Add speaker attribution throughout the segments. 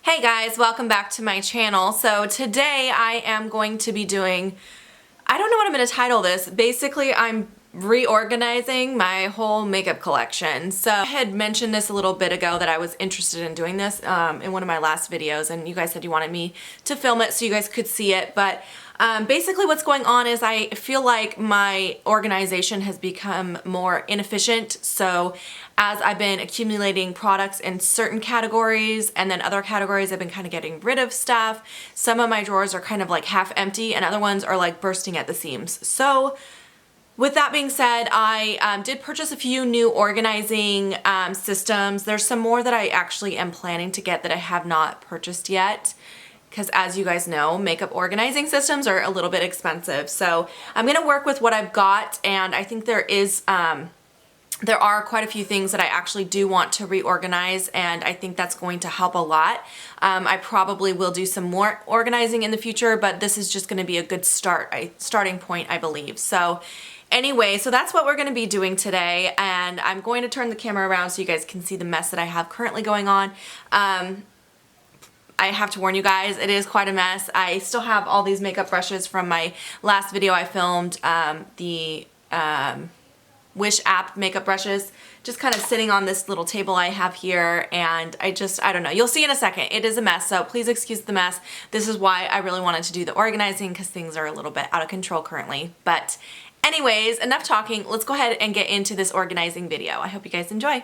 Speaker 1: Hey guys, welcome back to my channel. So today I am going to be doing, I don't know what I'm going to title this. Basically, I'm reorganizing my whole makeup collection. So I had mentioned this a little bit ago that I was interested in doing this in one of my last videos, and you guys said you wanted me to film it so you guys could see it. But basically what's going on is I feel like my organization has become more inefficient. So as I've been accumulating products in certain categories and then other categories I've been kind of getting rid of stuff. Some of my drawers are kind of like half empty and other ones are like bursting at the seams. So with that being said, I did purchase a few new organizing systems. There's some more that I actually am planning to get that I have not purchased yet, because as you guys know, makeup organizing systems are a little bit expensive. So I'm gonna work with what I've got, and I think there are quite a few things that I actually do want to reorganize, and I think that's going to help a lot. I probably will do some more organizing in the future, but this is just gonna be a good starting point, I believe. So anyway, so that's what we're gonna be doing today, and I'm going to turn the camera around so you guys can see the mess that I have currently going on. I have to warn you guys, it is quite a mess. I still have all these makeup brushes from my last video I filmed, the Wish app makeup brushes, just kind of sitting on this little table I have here, and I don't know. You'll see in a second. It is a mess, so please excuse the mess. This is why I really wanted to do the organizing, because things are a little bit out of control currently. But anyways, enough talking. Let's go ahead and get into this organizing video. I hope you guys enjoy.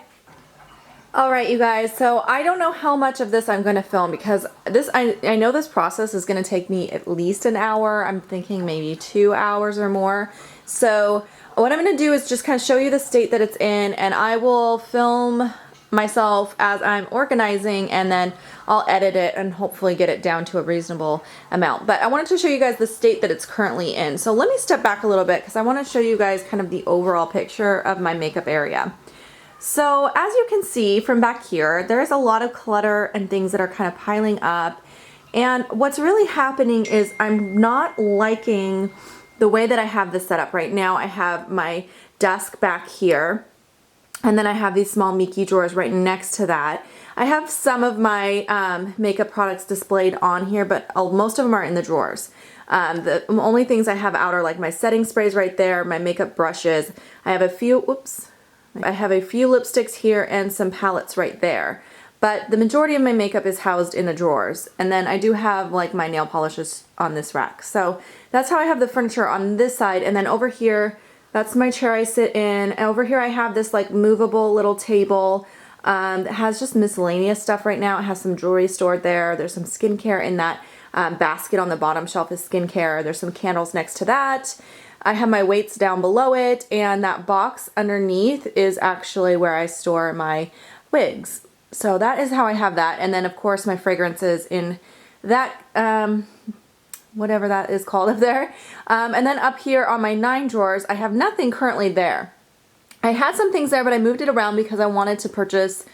Speaker 1: Alright you guys, so I don't know how much of this I'm going to film, because I know this process is going to take me at least an hour. I'm thinking maybe 2 hours or more. So what I'm going to do is just kind of show you the state that it's in, and I will film myself as I'm organizing, and then I'll edit it and hopefully get it down to a reasonable amount. But I wanted to show you guys the state that it's currently in. So let me step back a little bit, because I want to show you guys kind of the overall picture of my makeup area. So as you can see from back here, there's a lot of clutter and things that are kind of piling up. And what's really happening is I'm not liking the way that I have this set up right now. I have my desk back here, and then I have these small Mickey drawers right next to that. I have some of my makeup products displayed on here, but most of them are in the drawers. The only things I have out are like my setting sprays right there, my makeup brushes. I have a few lipsticks here and some palettes right there. But the majority of my makeup is housed in the drawers. And then I do have like my nail polishes on this rack. So that's how I have the furniture on this side. And then over here, that's my chair I sit in. And over here I have this like movable little table that has just miscellaneous stuff right now. It has some jewelry stored there. There's some skincare in that basket on the bottom shelf is skincare. There's some candles next to that. I have my weights down below it, and that box underneath is actually where I store my wigs. So that is how I have that. And then of course my fragrances in that, whatever that is called up there. And then up here on my 9 drawers, I have nothing currently there. I had some things there, but I moved it around because I wanted to purchase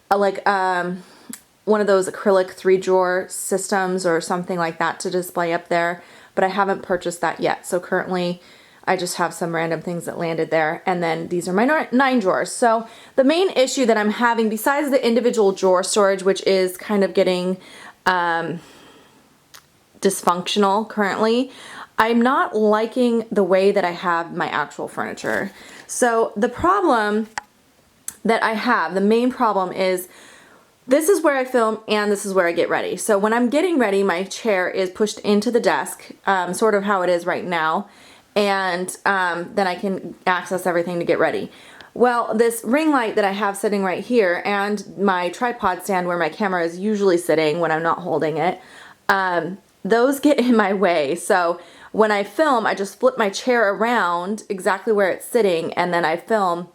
Speaker 1: one of those acrylic 3-drawer systems or something like that to display up there. But I haven't purchased that yet. So currently I just have some random things that landed there. And then these are my 9 drawers. So the main issue that I'm having, besides the individual drawer storage, which is kind of getting dysfunctional currently, I'm not liking the way that I have my actual furniture. So the problem that I have, the main problem is, this is where I film and this is where I get ready. So when I'm getting ready, my chair is pushed into the desk, sort of how it is right now, and then I can access everything to get ready. Well, this ring light that I have sitting right here and my tripod stand where my camera is usually sitting when I'm not holding it, those get in my way. So when I film, I just flip my chair around exactly where it's sitting, and then I film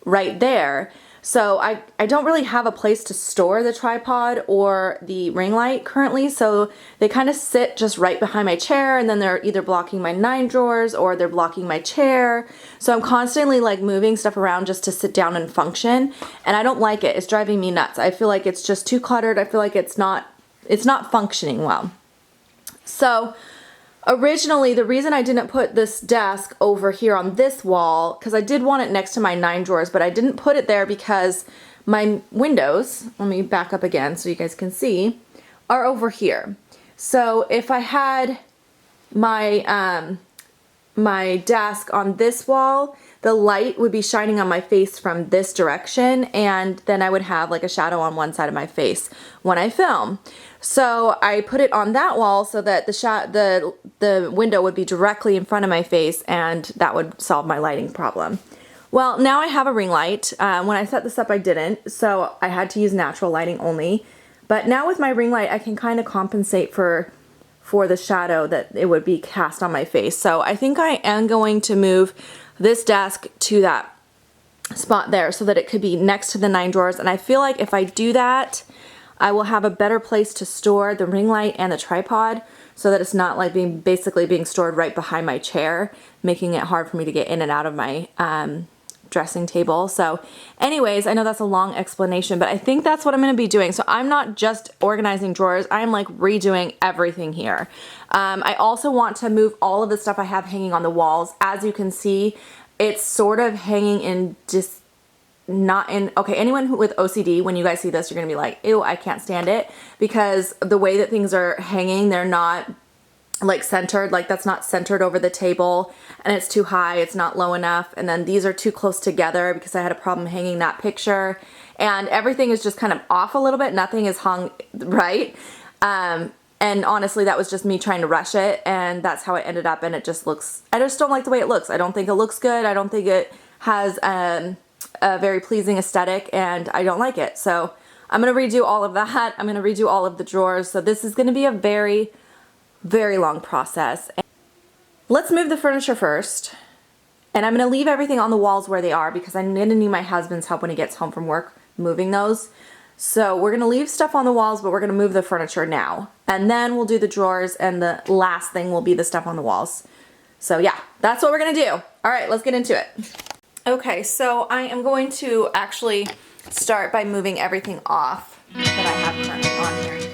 Speaker 1: right there. So I don't really have a place to store the tripod or the ring light currently, so they kind of sit just right behind my chair, and then they're either blocking my 9 drawers or they're blocking my chair. So I'm constantly like moving stuff around just to sit down and function, and I don't like it. It's driving me nuts. I feel like it's just too cluttered. I feel like it's not functioning well. So originally, the reason I didn't put this desk over here on this wall, because I did want it next to my 9 drawers, but I didn't put it there because my windows, let me back up again so you guys can see, are over here. So if I had my my desk on this wall, the light would be shining on my face from this direction, and then I would have like a shadow on one side of my face when I film. So I put it on that wall so that the window would be directly in front of my face, and that would solve my lighting problem. Well, now I have a ring light. When I set this up, I didn't, so I had to use natural lighting only. But now with my ring light, I can kind of compensate for the shadow that it would be cast on my face. So I think I am going to move this desk to that spot there so that it could be next to the 9 drawers. And I feel like if I do that, I will have a better place to store the ring light and the tripod so that it's not like basically being stored right behind my chair, making it hard for me to get in and out of my dressing table. So anyways, I know that's a long explanation, but I think that's what I'm going to be doing. So I'm not just organizing drawers, I'm like redoing everything here. I also want to move all of the stuff I have hanging on the walls. As you can see, it's sort of hanging in just not in, okay, anyone with OCD, when you guys see this, you're going to be like, ew, I can't stand it, because the way that things are hanging, they're not like centered, like that's not centered over the table, and it's too high, it's not low enough, and then these are too close together because I had a problem hanging that picture, and everything is just kind of off a little bit, nothing is hung right, and honestly that was just me trying to rush it, and that's how it ended up, and it just looks, I just don't like the way it looks. I don't think it looks good, I don't think it has a very pleasing aesthetic, and I don't like it. So I'm going to redo all of that. I'm going to redo all of the drawers, so this is going to be a very long process. Let's move the furniture first, and I'm going to leave everything on the walls where they are because I'm going to need my husband's help when he gets home from work moving those. So we're going to leave stuff on the walls, but we're going to move the furniture now, and then we'll do the drawers, and the last thing will be the stuff on the walls. So yeah, that's what we're going to do. All right, let's get into it. Okay, so I am going to actually start by moving everything off that I have currently on here.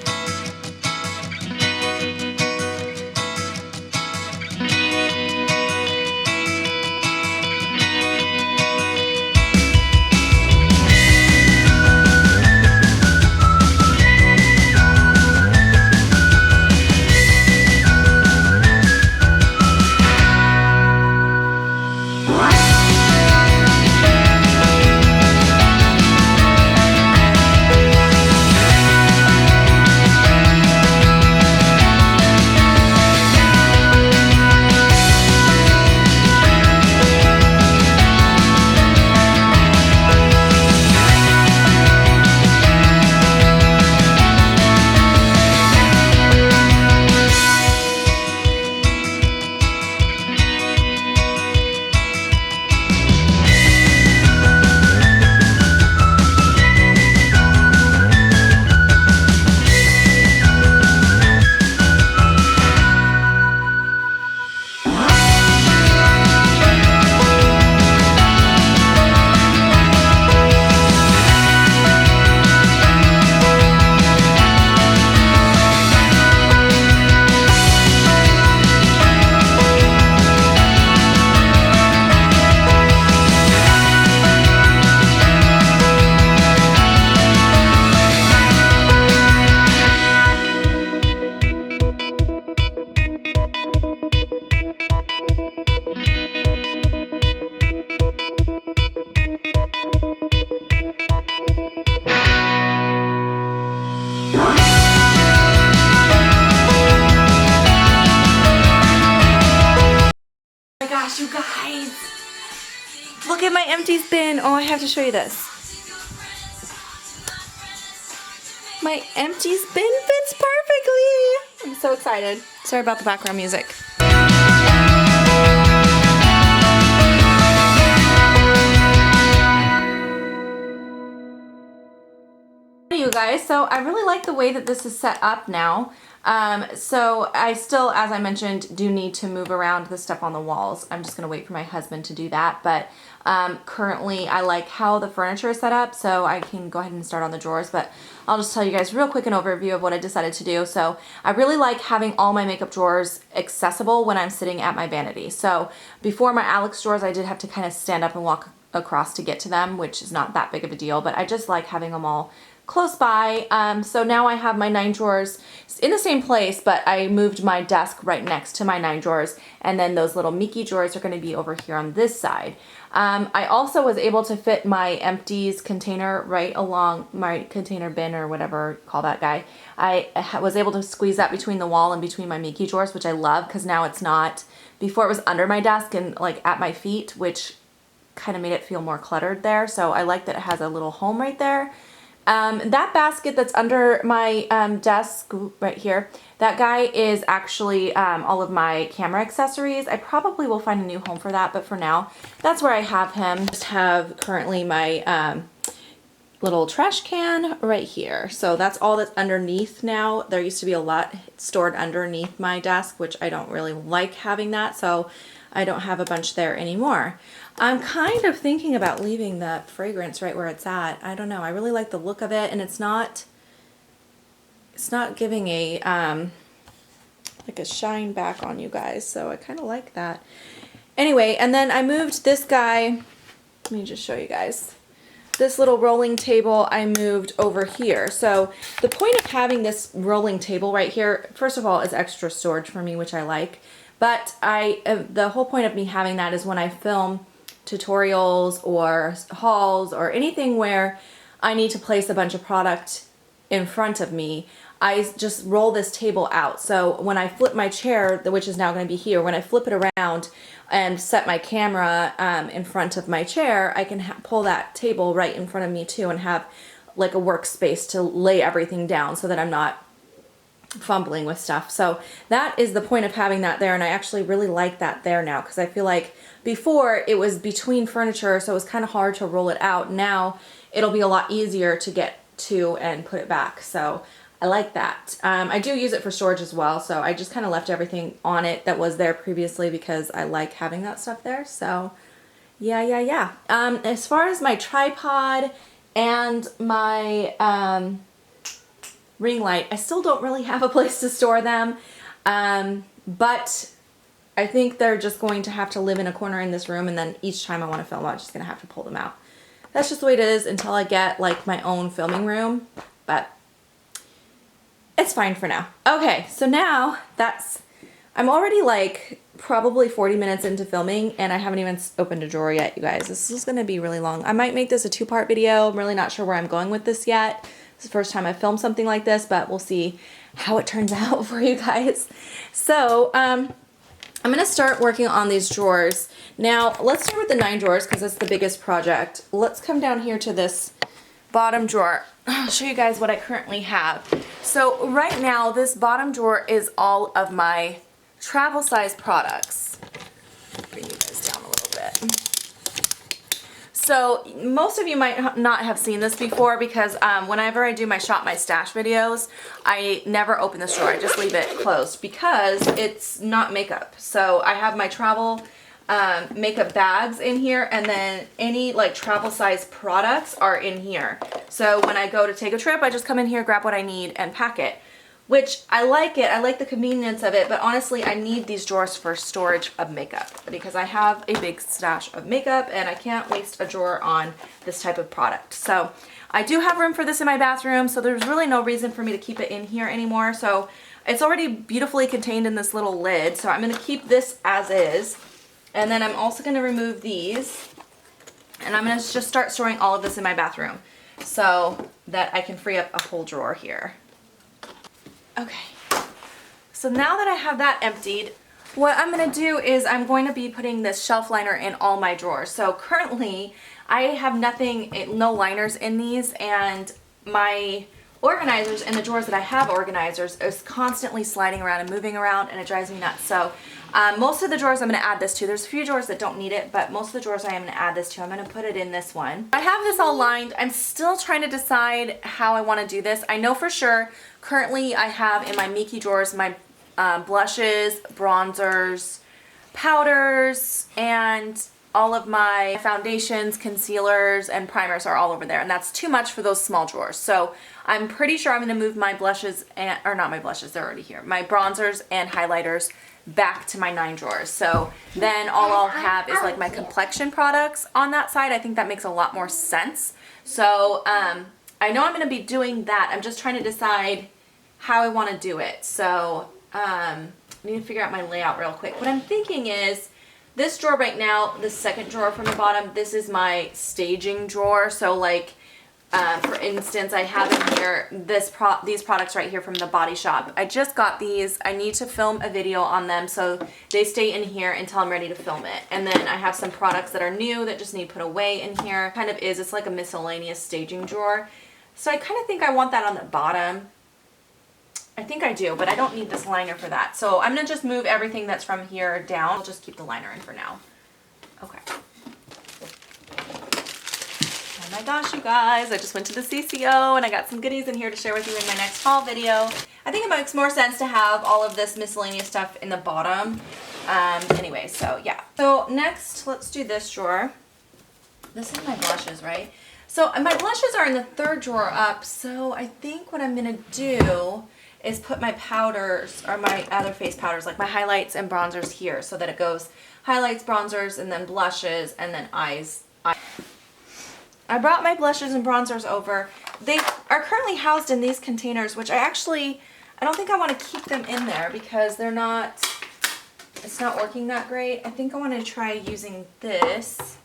Speaker 1: You guys, look at my empty bin. Oh, I have to show you this. My empty bin fits perfectly. I'm so excited. Sorry about the background music. You guys, so I really like the way that this is set up now. So I still, as I mentioned, do need to move around the stuff on the walls. I'm just going to wait for my husband to do that, but currently I like how the furniture is set up, so I can go ahead and start on the drawers, but I'll just tell you guys real quick an overview of what I decided to do. So I really like having all my makeup drawers accessible when I'm sitting at my vanity. So before my Alex drawers, I did have to kind of stand up and walk across to get to them, which is not that big of a deal, but I just like having them all close by. So now I have my 9 drawers in the same place, but I moved my desk right next to my 9 drawers, and then those little Mickey drawers are going to be over here on this side. I also was able to fit my empties container right along my container bin or whatever, call that guy. I was able to squeeze that between the wall and between my Mickey drawers, which I love because now it's not, before it was under my desk and like at my feet, which kind of made it feel more cluttered there. So I like that it has a little home right there. That basket that's under my desk right here, that guy is actually all of my camera accessories. I probably will find a new home for that, but for now, that's where I have him. Just have currently my little trash can right here. So that's all that's underneath now. There used to be a lot stored underneath my desk, which I don't really like having that, so I don't have a bunch there anymore. I'm kind of thinking about leaving the fragrance right where it's at. I don't know. I really like the look of it, and it's not giving a like a shine back on you guys, so I kind of like that. Anyway, and then I moved this guy. Let me just show you guys. This little rolling table I moved over here. So the point of having this rolling table right here, first of all, is extra storage for me, which I like. But the whole point of me having that is when I film tutorials or hauls or anything where I need to place a bunch of product in front of me, I just roll this table out. So when I flip my chair, which is now going to be here, when I flip it around and set my camera in front of my chair, I can pull that table right in front of me too and have like a workspace to lay everything down so that I'm not fumbling with stuff. So that is the point of having that there, and I actually really like that there now because I feel like before it was between furniture, so it was kind of hard to roll it out. Now it'll be a lot easier to get to and put it back, so I like that. I do use it for storage as well, so I just kind of left everything on it that was there previously because I like having that stuff there. So yeah. As far as my tripod and my ring light, I still don't really have a place to store them, but I think they're just going to have to live in a corner in this room, and then each time I want to film, I'm just going to have to pull them out. That's just the way it is until I get like my own filming room, but it's fine for now. Okay, so now I'm already like probably 40 minutes into filming, and I haven't even opened a drawer yet, you guys. This is going to be really long. I might make this a 2-part video. I'm really not sure where I'm going with this yet. It's the first time I've filmed something like this, but we'll see how it turns out for you guys. So I'm going to start working on these drawers. Now, let's start with the 9 drawers because it's the biggest project. Let's come down here to this bottom drawer. I'll show you guys what I currently have. So right now, this bottom drawer is all of my travel size products. Bring you guys down a little bit. So most of you might not have seen this before because whenever I do my shop my stash videos, I never open this drawer. I just leave it closed because it's not makeup. So I have my travel makeup bags in here, and then any like travel size products are in here. So when I go to take a trip, I just come in here, grab what I need, and pack it. Which I like it. I like the convenience of it, but honestly, I need these drawers for storage of makeup because I have a big stash of makeup and I can't waste a drawer on this type of product. So I do have room for this in my bathroom, so there's really no reason for me to keep it in here anymore. So it's already beautifully contained in this little lid, so I'm going to keep this as is. And then I'm also going to remove these, and I'm going to just start storing all of this in my bathroom so that I can free up a whole drawer here. Okay, so now that I have that emptied, what I'm going to do is I'm going to be putting this shelf liner in all my drawers. So currently I have no liners in these, and my organizers in the drawers that I have organizers is constantly sliding around and moving around, and it drives me nuts. So most of the drawers I'm going to add this to. There's a few drawers that don't need it, but most of the drawers I am going to add this to. I'm going to put it in this one. I have this all lined. I'm still trying to decide how I want to do this. I know for sure currently I have in my Mickey drawers my blushes, bronzers, powders, and all of my foundations, concealers, and primers are all over there, and that's too much for those small drawers. So I'm pretty sure I'm going to move my blushes, or not my blushes, they're already here, my bronzers and highlighters back to my 9 drawers. So then all I'll have is like my complexion products on that side. I think that makes a lot more sense. So I know I'm going to be doing that. I'm just trying to decide how I want to do it. So I need to figure out my layout real quick. What I'm thinking is this drawer right now, the second drawer from the bottom, this is my staging drawer. So like, for instance, I have in here these products right here from the Body Shop. I just got these. I need to film a video on them, so they stay in here until I'm ready to film it. And then I have some products that are new that just need put away in here. Kind of it's like a miscellaneous staging drawer. So I kind of think I want that on the bottom. I think I do, but I don't need this liner for that. So I'm going to just move everything that's from here down. I'll just keep the liner in for now. Okay. Oh my gosh, you guys, I just went to the CCO and I got some goodies in here to share with you in my next haul video. I think it makes more sense to have all of this miscellaneous stuff in the bottom. Anyway, so yeah. So next, let's do this drawer. This is my blushes, right? So my blushes are in the third drawer up, so I think what I'm going to do is put my powders, or my other face powders, like my highlights and bronzers here, so that it goes highlights, bronzers, and then blushes, and then eyes. I brought my blushes and bronzers over. They are currently housed in these containers, which I don't think I want to keep them in there because it's not working that great. I think I want to try using this,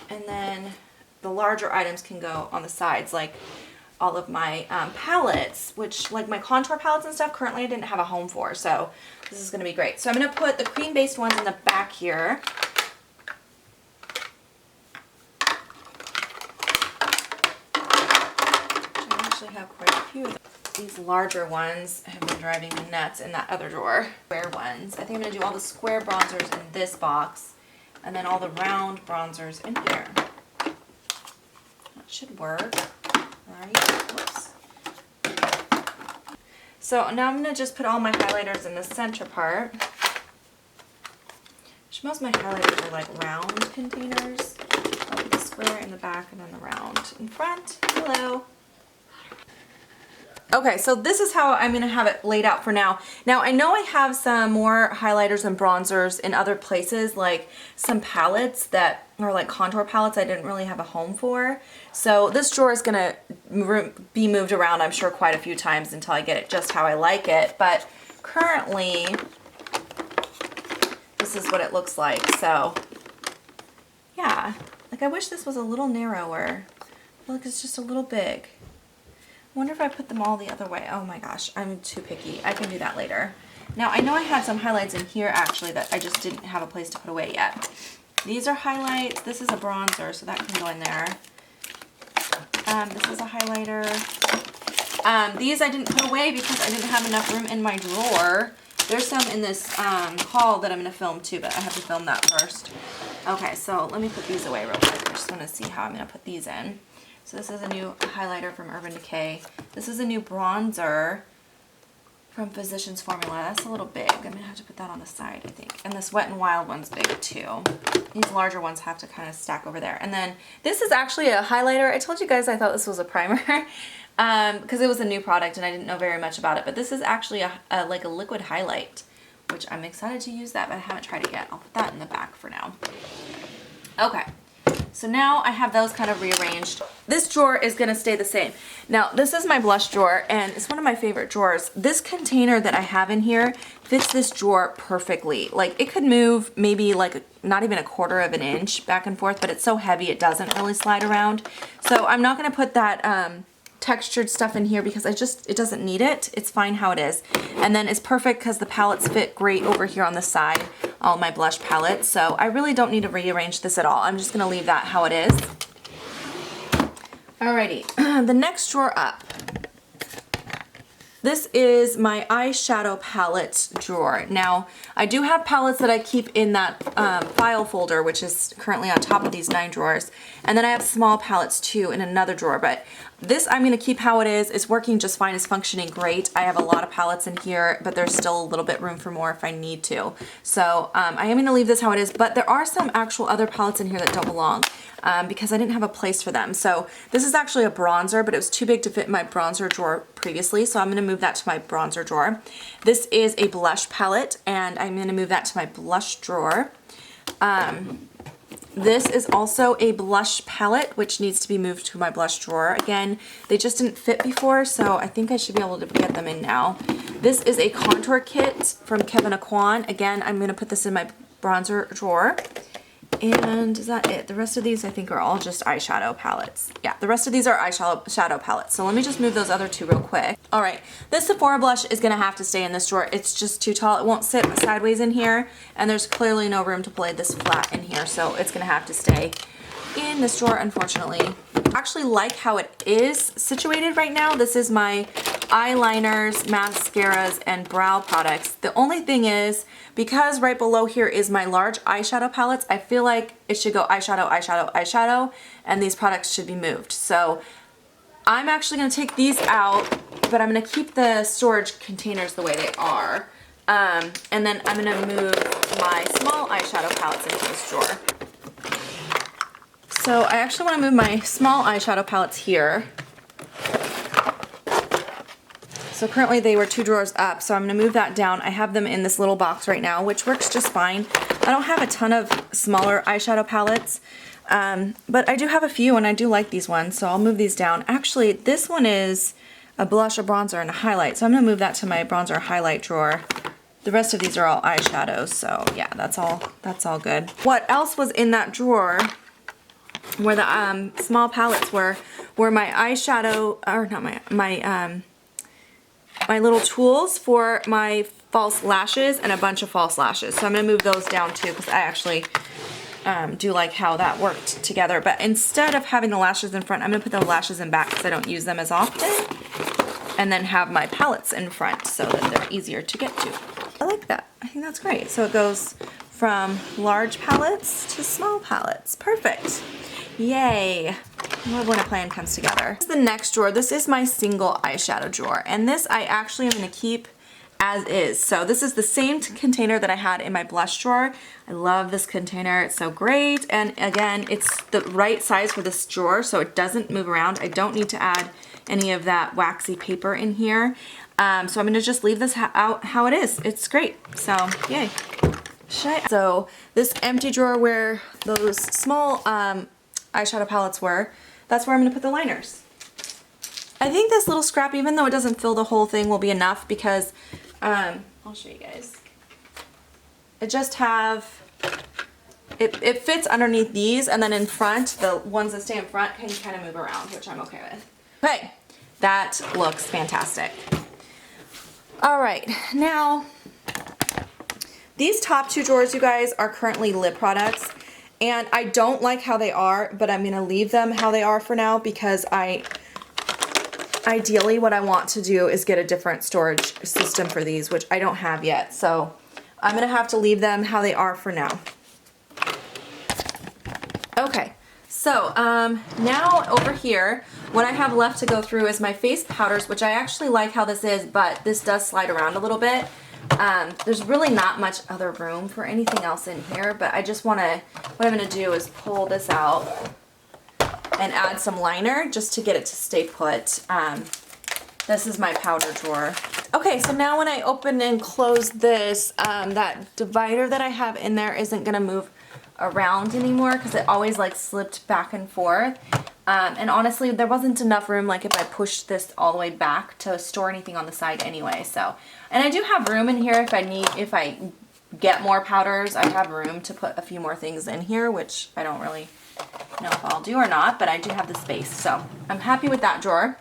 Speaker 1: and then the larger items can go on the sides, like all of my palettes, which like my contour palettes and stuff, currently I didn't have a home for, so this is going to be great. So I'm going to put the cream based ones in the back here. I actually have quite a few of them. These larger ones have been driving me nuts in that other drawer. Square ones. I think I'm going to do all the square bronzers in this box, and then all the round bronzers in here. That should work. Right. Whoops. So now I'm going to just put all my highlighters in the center part. Most of my highlighters are like round containers. I'll put the square in the back and then the round in front. Hello. Okay, so this is how I'm going to have it laid out for now. Now, I know I have some more highlighters and bronzers in other places, like some palettes that are like contour palettes I didn't really have a home for. So this drawer is going to be moved around, I'm sure, quite a few times until I get it just how I like it. But currently, this is what it looks like. So, yeah. Like, I wish this was a little narrower. Look, it's just a little big. I wonder if I put them all the other way. Oh my gosh, I'm too picky. I can do that later. Now, I know I had some highlights in here actually that I just didn't have a place to put away yet. These are highlights. This is a bronzer, so that can go in there. This is a highlighter. These I didn't put away because I didn't have enough room in my drawer. There's some in this haul that I'm going to film too, but I have to film that first. Okay, so let me put these away real quick. I just want to see how I'm going to put these in. So this is a new highlighter from Urban Decay. This is a new bronzer from Physicians Formula. That's a little big. I'm going to have to put that on the side, I think. And this Wet n Wild one's big too. These larger ones have to kind of stack over there. And then this is actually a highlighter. I told you guys I thought this was a primer because it was a new product and I didn't know very much about it. But this is actually like a liquid highlight, which I'm excited to use that, but I haven't tried it yet. I'll put that in the back for now. Okay. So now I have those kind of rearranged. This drawer is going to stay the same. Now, this is my blush drawer, and it's one of my favorite drawers. This container that I have in here fits this drawer perfectly. Like, it could move maybe like not even 1/4 of an inch back and forth, but it's so heavy it doesn't really slide around. So I'm not going to put that textured stuff in here because it doesn't need it. It's fine how it is. And then it's perfect because the palettes fit great over here on the side, all my blush palettes. So I really don't need to rearrange this at all. I'm just going to leave that how it is. Alrighty, the next drawer up. This is my eyeshadow palette drawer. Now, I do have palettes that I keep in that file folder, which is currently on top of these 9 drawers. And then I have small palettes too in another drawer, but this I'm going to keep how it is. It's working just fine. It's functioning great. I have a lot of palettes in here, but there's still a little bit room for more if I need to. So I am going to leave this how it is, but there are some actual other palettes in here that don't belong because I didn't have a place for them. So this is actually a bronzer, but it was too big to fit in my bronzer drawer previously, so I'm going to move that to my bronzer drawer. This is a blush palette, and I'm going to move that to my blush drawer. This is also a blush palette, which needs to be moved to my blush drawer. Again, they just didn't fit before, so I think I should be able to get them in now. This is a contour kit from Kevin Aquan. Again, I'm going to put this in my bronzer drawer. And is that it? The rest of these I think are all just eyeshadow palettes. Yeah, the rest of these are eyeshadow palettes. So let me just move those other two real quick. All right, this Sephora blush is gonna have to stay in this drawer. It's just too tall. It won't sit sideways in here, and there's clearly no room to lay this flat in here, so it's gonna have to stay in this drawer, unfortunately. I actually like how it is situated right now. This is my eyeliners, mascaras, and brow products. The only thing is, because right below here is my large eyeshadow palettes, I feel like it should go eyeshadow, eyeshadow, eyeshadow, and these products should be moved. So I'm actually going to take these out, but I'm going to keep the storage containers the way they are. And then I'm going to move my small eyeshadow palettes into this drawer. So I actually want to move my small eyeshadow palettes here. So currently they were 2 drawers up, so I'm going to move that down. I have them in this little box right now, which works just fine. I don't have a ton of smaller eyeshadow palettes, but I do have a few, and I do like these ones, so I'll move these down. Actually, this one is a blush, a bronzer, and a highlight, so I'm going to move that to my bronzer highlight drawer. The rest of these are all eyeshadows, so yeah, that's all good. What else was in that drawer where the small palettes were my eyeshadow, or not my little tools for my false lashes and a bunch of false lashes. So I'm going to move those down too, because I actually do like how that worked together. But instead of having the lashes in front, I'm going to put the lashes in back because I don't use them as often. And then have my palettes in front so that they're easier to get to. I like that. I think that's great. So it goes from large palettes to small palettes. Perfect. Yay. I love when a plan comes together. This is the next drawer. This is my single eyeshadow drawer, and this I actually am going to keep as is. So this is the same container that I had in my blush drawer. I love this container. It's so great, and again, it's the right size for this drawer, so it doesn't move around. I don't need to add any of that waxy paper in here. So I'm going to just leave this out how it is. It's great. So yay. So this empty drawer where those small eyeshadow palettes were, that's where I'm going to put the liners. I think this little scrap, even though it doesn't fill the whole thing, will be enough because, I'll show you guys. It just it fits underneath these, and then in front, the ones that stay in front can kind of move around, which I'm okay with. Okay, that looks fantastic. All right, now, these top 2 drawers, you guys, are currently lip products. And I don't like how they are, but I'm going to leave them how they are for now because ideally what I want to do is get a different storage system for these, which I don't have yet. So I'm going to have to leave them how they are for now. Okay, so now over here, what I have left to go through is my face powders, which I actually like how this is, but this does slide around a little bit. There's really not much other room for anything else in here, but I just want to, what I'm going to do is pull this out and add some liner just to get it to stay put. This is my powder drawer. Okay, so now when I open and close this, that divider that I have in there isn't going to move around anymore because it always like slipped back and forth. And honestly, there wasn't enough room, like if I pushed this all the way back, to store anything on the side anyway. So, and I do have room in here if I get more powders. I have room to put a few more things in here, which I don't really know if I'll do or not, but I do have the space. So I'm happy with that drawer.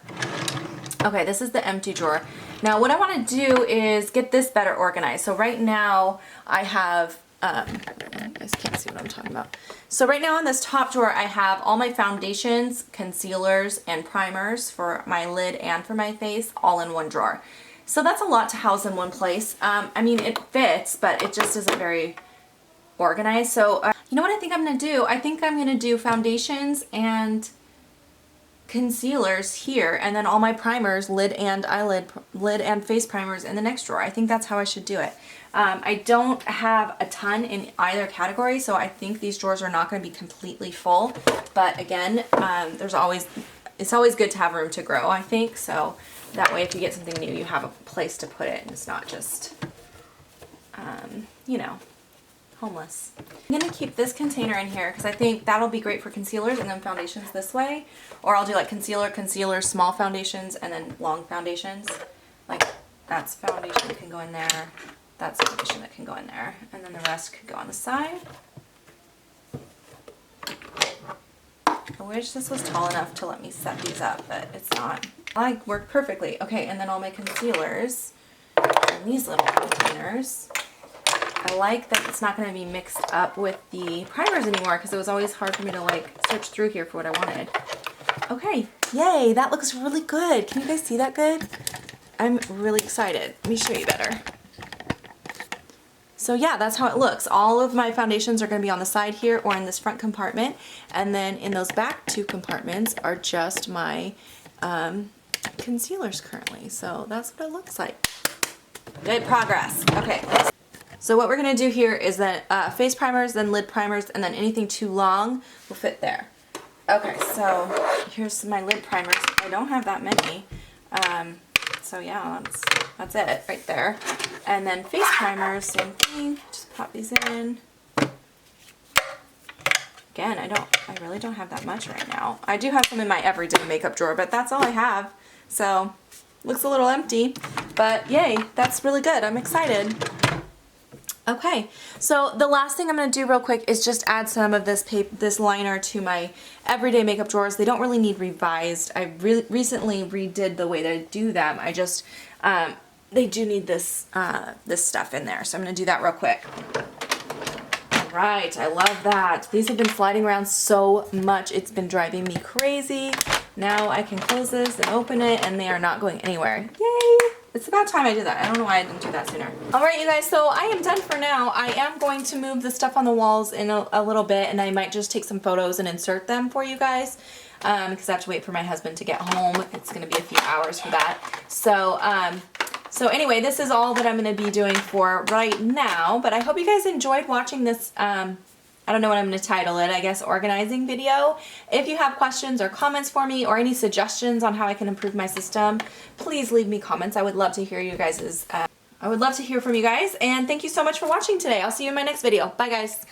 Speaker 1: Okay, this is the empty drawer. Now what I want to do is get this better organized. So right now I have, you guys can't see what I'm talking about. So right now in this top drawer I have all my foundations, concealers, and primers for my lid and for my face all in one drawer. So that's a lot to house in one place. I mean, it fits, but it just isn't very organized. So you know what I think I'm going to do? I think I'm going to do foundations and concealers here, and then all my primers, lid and face primers in the next drawer. I think that's how I should do it. I don't have a ton in either category, so I think these drawers are not going to be completely full. But again, it's always good to have room to grow, I think. So that way, if you get something new, you have a place to put it, and it's not just, you know, homeless. I'm going to keep this container in here because I think that'll be great for concealers and then foundations this way. Or I'll do like concealer, small foundations, and then long foundations. Like that's foundation that can go in there. That's foundation that can go in there. And then the rest could go on the side. I wish this was tall enough to let me set these up, but it's not. I worked perfectly. Okay, and then all my concealers in these little containers. I like that it's not going to be mixed up with the primers anymore because it was always hard for me to like search through here for what I wanted. Okay, yay, that looks really good. Can you guys see that good? I'm really excited. Let me show you better. So yeah, that's how it looks. All of my foundations are going to be on the side here or in this front compartment, and then in those back two compartments are just my concealers currently. So that's what it looks like. Good progress. Okay. So what we're going to do here is that face primers, then lid primers, and then anything too long will fit there. Okay, so here's my lid primers. I don't have that many. So yeah, that's it right there. And then face primers, same thing. Just pop these in. Again, I really don't have that much right now. I do have some in my everyday makeup drawer, but that's all I have. So looks a little empty, but yay, that's really good. I'm excited. Okay, so the last thing I'm going to do real quick is just add some of this liner to my everyday makeup drawers. They don't really need revised. I recently redid the way that I do them. I just, they do need this, this stuff in there. So I'm going to do that real quick. Alright, I love that. These have been sliding around so much. It's been driving me crazy. Now I can close this and open it and they are not going anywhere. Yay! It's about time I did that. I don't know why I didn't do that sooner. Alright you guys, so I am done for now. I am going to move the stuff on the walls in a little bit, and I might just take some photos and insert them for you guys because I have to wait for my husband to get home. It's going to be a few hours for that. So, so anyway, this is all that I'm going to be doing for right now, but I hope you guys enjoyed watching this I don't know what I'm going to title it, I guess organizing video. If you have questions or comments for me or any suggestions on how I can improve my system, please leave me comments. I would love to hear you guys' I would love to hear from you guys, and thank you so much for watching today. I'll see you in my next video. Bye guys.